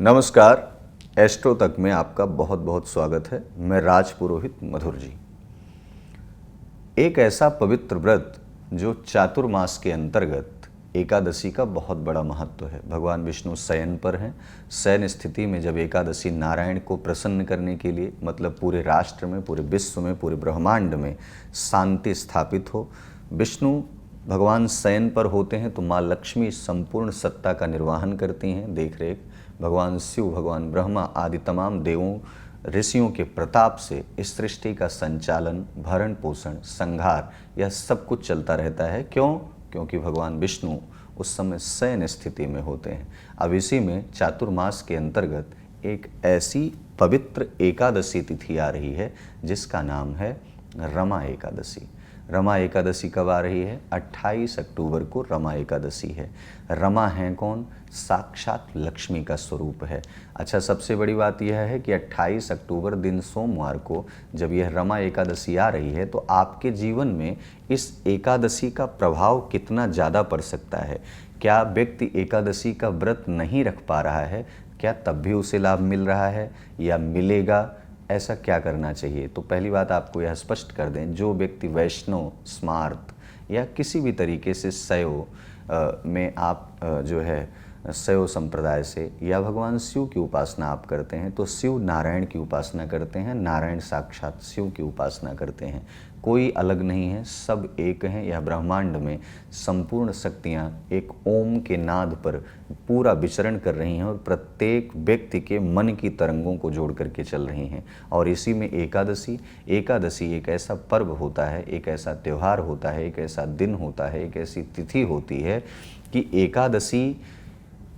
नमस्कार। एस्ट्रो तक में आपका बहुत बहुत स्वागत है। मैं राज पुरोहित मधुर जी। एक ऐसा पवित्र व्रत जो चातुर्मास के अंतर्गत एकादशी का बहुत बड़ा महत्व है। भगवान विष्णु शयन पर हैं। शयन स्थिति में जब एकादशी नारायण को प्रसन्न करने के लिए, मतलब पूरे राष्ट्र में, पूरे विश्व में, पूरे ब्रह्मांड में शांति स्थापित हो, विष्णु भगवान शयन पर होते हैं तो माँ लक्ष्मी संपूर्ण सत्ता का निर्वहन करती हैं, देख रेख। भगवान शिव, भगवान ब्रह्मा आदि तमाम देवों ऋषियों के प्रताप से इस सृष्टि का संचालन, भरण पोषण, संहार, यह सब कुछ चलता रहता है। क्यों? क्योंकि भगवान विष्णु उस समय शयन स्थिति में होते हैं। अब इसी में चातुर्मास के अंतर्गत एक ऐसी पवित्र एकादशी तिथि आ रही है जिसका नाम है रमा एकादशी। रमा एकादशी कब आ रही है? 28 अक्टूबर को रमा एकादशी है। रमा है कौन? साक्षात लक्ष्मी का स्वरूप है। अच्छा, सबसे बड़ी बात यह है कि 28 अक्टूबर दिन सोमवार को जब यह रमा एकादशी आ रही है तो आपके जीवन में इस एकादशी का प्रभाव कितना ज़्यादा पड़ सकता है। क्या व्यक्ति एकादशी का व्रत नहीं रख पा रहा है, क्या तब भी उसे लाभ मिल रहा है या मिलेगा? ऐसा क्या करना चाहिए? तो पहली बात आपको यह स्पष्ट कर दें, जो व्यक्ति वैष्णव, स्मार्त या किसी भी तरीके से शैव में आप जो है शैव संप्रदाय से या भगवान शिव की उपासना आप करते हैं तो शिव नारायण की उपासना करते हैं, नारायण साक्षात शिव की उपासना करते हैं। कोई अलग नहीं है, सब एक हैं। यह ब्रह्मांड में संपूर्ण शक्तियाँ एक ओम के नाद पर पूरा विचरण कर रही हैं और प्रत्येक व्यक्ति के मन की तरंगों को जोड़ करके चल रही हैं। और इसी में एकादशी एक ऐसा पर्व होता है, एक ऐसा त्यौहार होता है, एक ऐसा दिन होता है, एक ऐसी तिथि होती है कि एकादशी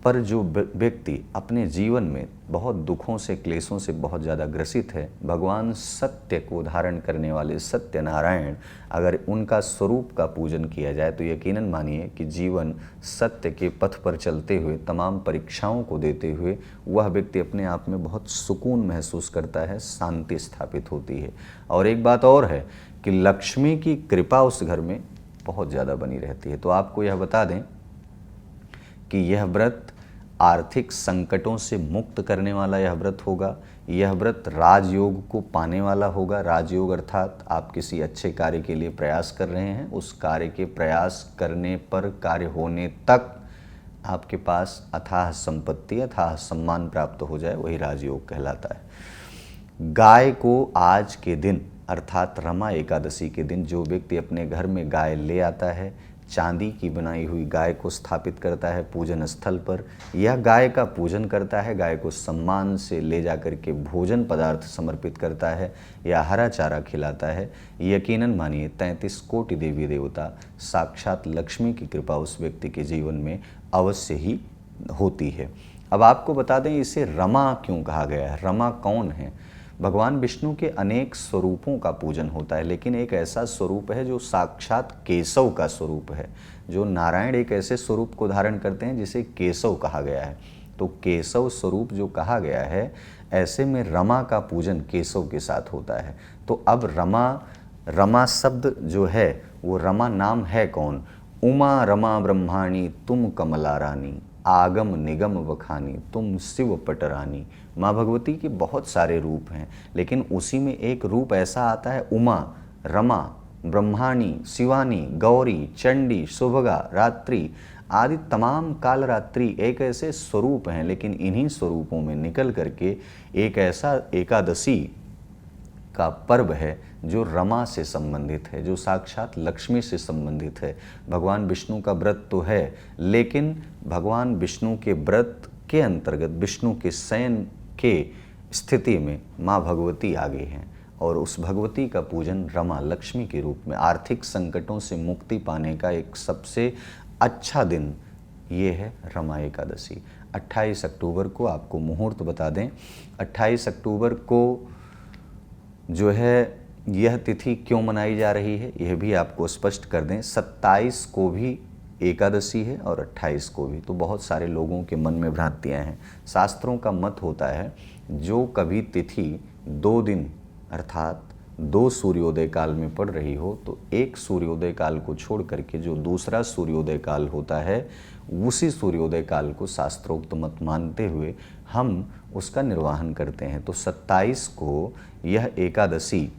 पर जो व्यक्ति अपने जीवन में बहुत दुखों से, क्लेशों से बहुत ज़्यादा ग्रसित है, भगवान सत्य को धारण करने वाले सत्यनारायण, अगर उनका स्वरूप का पूजन किया जाए तो यकीनन मानिए कि जीवन सत्य के पथ पर चलते हुए, तमाम परीक्षाओं को देते हुए वह व्यक्ति अपने आप में बहुत सुकून महसूस करता है, शांति स्थापित होती है। और एक बात और है कि लक्ष्मी की कृपा उस घर में बहुत ज़्यादा बनी रहती है। तो आपको यह बता दें कि यह व्रत आर्थिक संकटों से मुक्त करने वाला यह व्रत होगा। यह व्रत राजयोग को पाने वाला होगा। राजयोग अर्थात आप किसी अच्छे कार्य के लिए प्रयास कर रहे हैं, उस कार्य के प्रयास करने पर कार्य होने तक आपके पास अथाह संपत्ति, अथाह सम्मान प्राप्त हो जाए, वही राजयोग कहलाता है। गाय को आज के दिन अर्थात रमा एकादशी के दिन जो व्यक्ति अपने घर में गाय ले आता है, चांदी की बनाई हुई गाय को स्थापित करता है पूजन स्थल पर, यह गाय का पूजन करता है, गाय को सम्मान से ले जा कर के भोजन पदार्थ समर्पित करता है या हरा चारा खिलाता है, यकीनन मानिए 33 कोटि देवी देवता साक्षात लक्ष्मी की कृपा उस व्यक्ति के जीवन में अवश्य ही होती है। अब आपको बता दें इसे रमा क्यों कहा गया है। रमा कौन है? भगवान विष्णु के अनेक स्वरूपों का पूजन होता है, लेकिन एक ऐसा स्वरूप है जो साक्षात केशव का स्वरूप है। जो नारायण एक ऐसे स्वरूप को धारण करते हैं जिसे केशव कहा गया है। तो केशव स्वरूप जो कहा गया है, ऐसे में रमा का पूजन केशव के साथ होता है। तो अब रमा शब्द जो है वो रमा नाम है कौन? उमा रमा ब्रह्माणी तुम कमला रानी, आगम निगम बखानी तुम शिव पटरानी। माँ भगवती के बहुत सारे रूप हैं, लेकिन उसी में एक रूप ऐसा आता है उमा, रमा, ब्रह्माणी, शिवानी, गौरी, चंडी, सुभगा, रात्रि आदि तमाम काल रात्रि एक ऐसे स्वरूप हैं। लेकिन इन्हीं स्वरूपों में निकल करके एक ऐसा एकादशी का पर्व है जो रमा से संबंधित है, जो साक्षात लक्ष्मी से संबंधित है। भगवान विष्णु का व्रत तो है, लेकिन भगवान विष्णु के व्रत के अंतर्गत विष्णु के शयन के स्थिति में माँ भगवती आगे हैं और उस भगवती का पूजन रमा लक्ष्मी के रूप में आर्थिक संकटों से मुक्ति पाने का एक सबसे अच्छा दिन ये है रमा एकादशी। 28 अक्टूबर को आपको मुहूर्त बता दें, 28 अक्टूबर को जो है यह तिथि क्यों मनाई जा रही है यह भी आपको स्पष्ट कर दें। 27 को भी एकादशी है और 28 को भी। तो बहुत सारे लोगों के मन में भ्रांतियाँ हैं। शास्त्रों का मत होता है जो कभी तिथि 2 दिन अर्थात 2 सूर्योदय काल में पड़ रही हो तो एक सूर्योदय काल को छोड़ करके जो दूसरा सूर्योदय काल होता है उसी सूर्योदय काल को शास्त्रोक्त मत मानते हुए हम उसका निर्वाहन करते हैं। तो 27 को यह एकादशी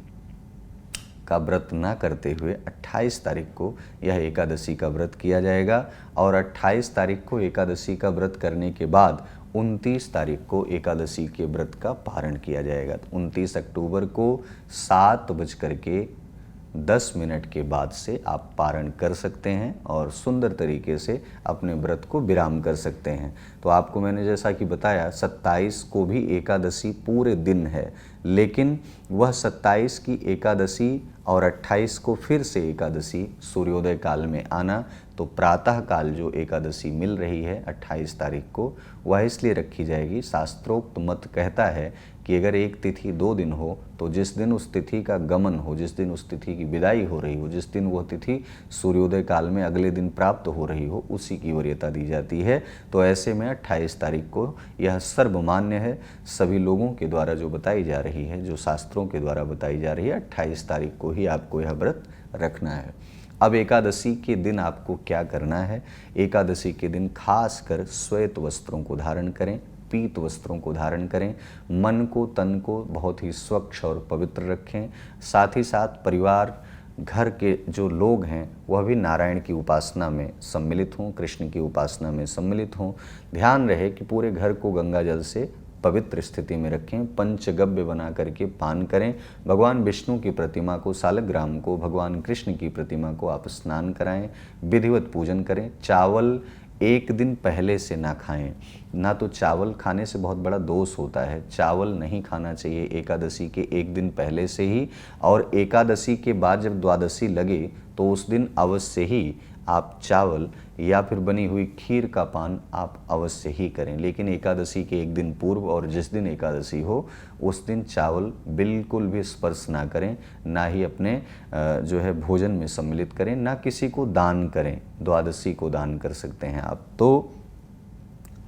का व्रत ना करते हुए 28 तारीख को यह एकादशी का व्रत किया जाएगा और 28 तारीख को एकादशी का व्रत करने के बाद 29 तारीख को एकादशी के व्रत का पारण किया जाएगा। 29 अक्टूबर को 7:10 के बाद से आप पारण कर सकते हैं और सुंदर तरीके से अपने व्रत को विराम कर सकते हैं। तो आपको मैंने जैसा कि बताया 27 को भी एकादशी पूरे दिन है, लेकिन वह 27 की एकादशी और 28 को फिर से एकादशी सूर्योदय काल में आना, तो प्रातः काल जो एकादशी मिल रही है 28 तारीख को, वह इसलिए रखी जाएगी। शास्त्रोक्त मत कहता है कि अगर एक तिथि 2 दिन हो तो जिस दिन उस तिथि का गमन हो, जिस दिन उस तिथि की विदाई हो रही हो, जिस दिन वह तिथि सूर्योदय काल में अगले दिन प्राप्त हो रही हो, उसी की वरीयता दी जाती है। तो ऐसे में 28 तारीख को यह सर्वमान्य है, सभी लोगों के द्वारा जो बताई जा रही है, जो शास्त्रों के द्वारा बताई जा रही है, 28 तारीख को ही आपको यह व्रत रखना है। अब एकादशी के दिन आपको क्या करना है? एकादशी के दिन खासकर श्वेत वस्त्रों को धारण करें, पीत वस्त्रों को धारण करें, मन को तन को बहुत ही स्वच्छ और पवित्र रखें। साथ ही साथ परिवार घर के जो लोग हैं वह भी नारायण की उपासना में सम्मिलित हों, कृष्ण की उपासना में सम्मिलित हों। ध्यान रहे कि पूरे घर को गंगा जल से पवित्र स्थिति में रखें, पंचगव्य बना करके पान करें। भगवान विष्णु की प्रतिमा को, सालग्राम को, भगवान कृष्ण की प्रतिमा को आप स्नान कराएं, विधिवत पूजन करें। चावल एक दिन पहले से ना खाएं, ना तो चावल खाने से बहुत बड़ा दोष होता है, चावल नहीं खाना चाहिए एकादशी के एक दिन पहले से ही। और एकादशी के बाद जब द्वादशी लगे तो उस दिन अवश्य ही आप चावल या फिर बनी हुई खीर का पान आप अवश्य ही करें, लेकिन एकादशी के एक दिन पूर्व और जिस दिन एकादशी हो उस दिन चावल बिल्कुल भी स्पर्श ना करें, ना ही अपने जो है भोजन में सम्मिलित करें, ना किसी को दान करें। द्वादशी को दान कर सकते हैं आप। तो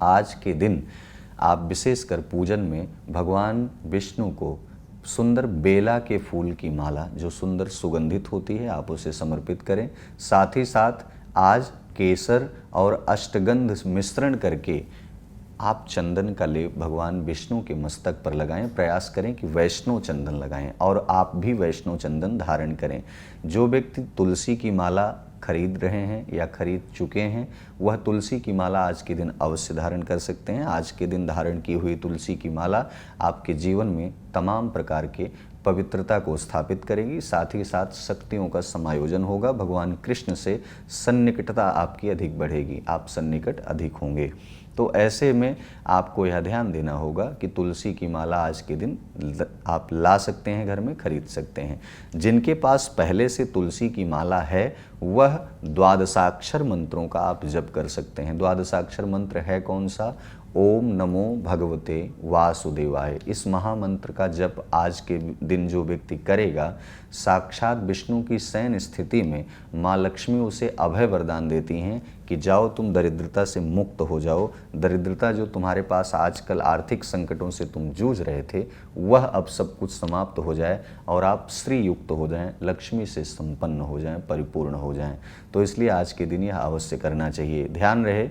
आज के दिन आप विशेषकर पूजन में भगवान विष्णु को सुंदर बेला के फूल की माला, जो सुंदर सुगंधित होती है, आप उसे समर्पित करें। साथ ही साथ आज केसर और अष्टगंध मिश्रण करके आप चंदन का लेप भगवान विष्णु के मस्तक पर लगाएं। प्रयास करें कि वैष्णव चंदन लगाएं और आप भी वैष्णव चंदन धारण करें। जो व्यक्ति तुलसी की माला खरीद रहे हैं या खरीद चुके हैं, वह तुलसी की माला आज के दिन अवश्य धारण कर सकते हैं। आज के दिन धारण की हुई तुलसी की माला आपके जीवन में तमाम प्रकार के पवित्रता को स्थापित करेगी। साथ ही साथ शक्तियों का समायोजन होगा। भगवान कृष्ण से सन्निकटता आपकी अधिक बढ़ेगी, आप सन्निकट अधिक होंगे। तो ऐसे में आपको यह ध्यान देना होगा कि तुलसी की माला आज के दिन आप ला सकते हैं, घर में खरीद सकते हैं। जिनके पास पहले से तुलसी की माला है वह द्वादशाक्षर मंत्रों का आप जप कर सकते हैं। द्वादशाक्षर मंत्र है कौन सा? ओम नमो भगवते वासुदेवाय। इस महामंत्र का जप आज के दिन जो व्यक्ति करेगा, साक्षात विष्णु की शयन स्थिति में माँ लक्ष्मी उसे अभय वरदान देती हैं कि जाओ तुम दरिद्रता से मुक्त हो जाओ। दरिद्रता जो तुम्हारे पास आजकल आर्थिक संकटों से तुम जूझ रहे थे, वह अब सब कुछ समाप्त हो जाए और आप श्री युक्त हो जाएं, लक्ष्मी से संपन्न हो जाएं, परिपूर्ण हो जाएं। तो इसलिए आज के दिन यह अवश्य करना चाहिए। ध्यान रहे,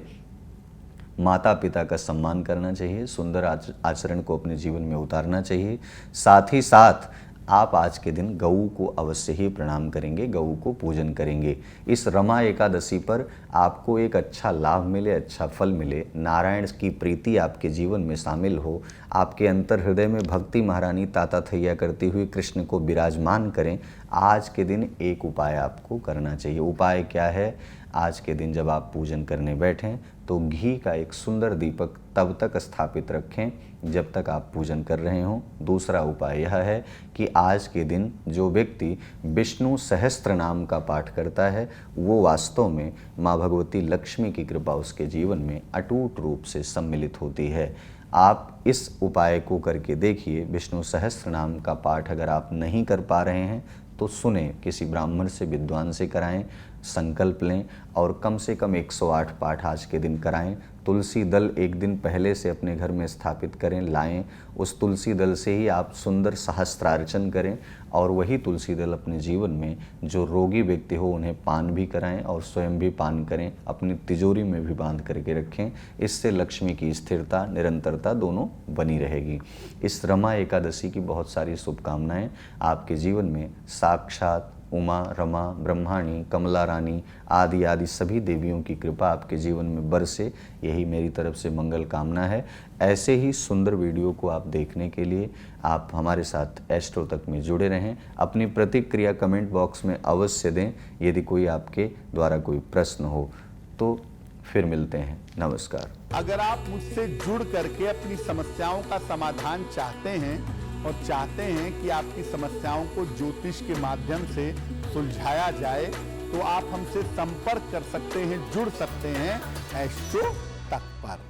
माता पिता का सम्मान करना चाहिए, सुंदर आचरण को अपने जीवन में उतारना चाहिए। साथ ही साथ आप आज के दिन गऊ को अवश्य ही प्रणाम करेंगे, गऊ को पूजन करेंगे। इस रमा एकादशी पर आपको एक अच्छा लाभ मिले, अच्छा फल मिले, नारायण की प्रीति आपके जीवन में शामिल हो, आपके अंतर हृदय में भक्ति महारानी ताता थैया करती हुई कृष्ण को विराजमान करें। आज के दिन एक उपाय आपको करना चाहिए। उपाय क्या है? आज के दिन जब आप पूजन करने बैठें तो घी का एक सुंदर दीपक तब तक स्थापित रखें जब तक आप पूजन कर रहे हों। दूसरा उपाय यह है कि आज के दिन जो व्यक्ति विष्णु सहस्त्र नाम का पाठ करता है, वो वास्तव में माँ भगवती लक्ष्मी की कृपा उसके जीवन में अटूट रूप से सम्मिलित होती है। आप इस उपाय को करके देखिए। विष्णु सहस्त्र नाम का पाठ अगर आप नहीं कर पा रहे हैं तो सुने, किसी ब्राह्मण से, विद्वान से कराएं। संकल्प लें और कम से कम 108 पाठ आज के दिन कराएं। तुलसी दल एक दिन पहले से अपने घर में स्थापित करें, लाएं। उस तुलसी दल से ही आप सुंदर सहस्त्रार्चन करें और वही तुलसी दल अपने जीवन में जो रोगी व्यक्ति हो उन्हें पान भी कराएं और स्वयं भी पान करें, अपनी तिजोरी में भी बांध करके रखें। इससे लक्ष्मी की स्थिरता, निरंतरता दोनों बनी रहेगी। इस रमा एकादशी की बहुत सारी शुभकामनाएं। आपके जीवन में साक्षात उमा, रमा, ब्रह्माणी, कमला रानी आदि आदि सभी देवियों की कृपा आपके जीवन में बरसे, यही मेरी तरफ से मंगल कामना है। ऐसे ही सुंदर वीडियो को आप देखने के लिए आप हमारे साथ एस्ट्रो तक में जुड़े रहें। अपनी प्रतिक्रिया कमेंट बॉक्स में अवश्य दें। यदि कोई आपके द्वारा कोई प्रश्न हो तो फिर मिलते हैं। नमस्कार। अगर आप मुझसे जुड़ करके अपनी समस्याओं का समाधान चाहते हैं और चाहते हैं कि आपकी समस्याओं को ज्योतिष के माध्यम से सुलझाया जाए, तो आप हमसे संपर्क कर सकते हैं, जुड़ सकते हैं एस्ट्रो तक पर।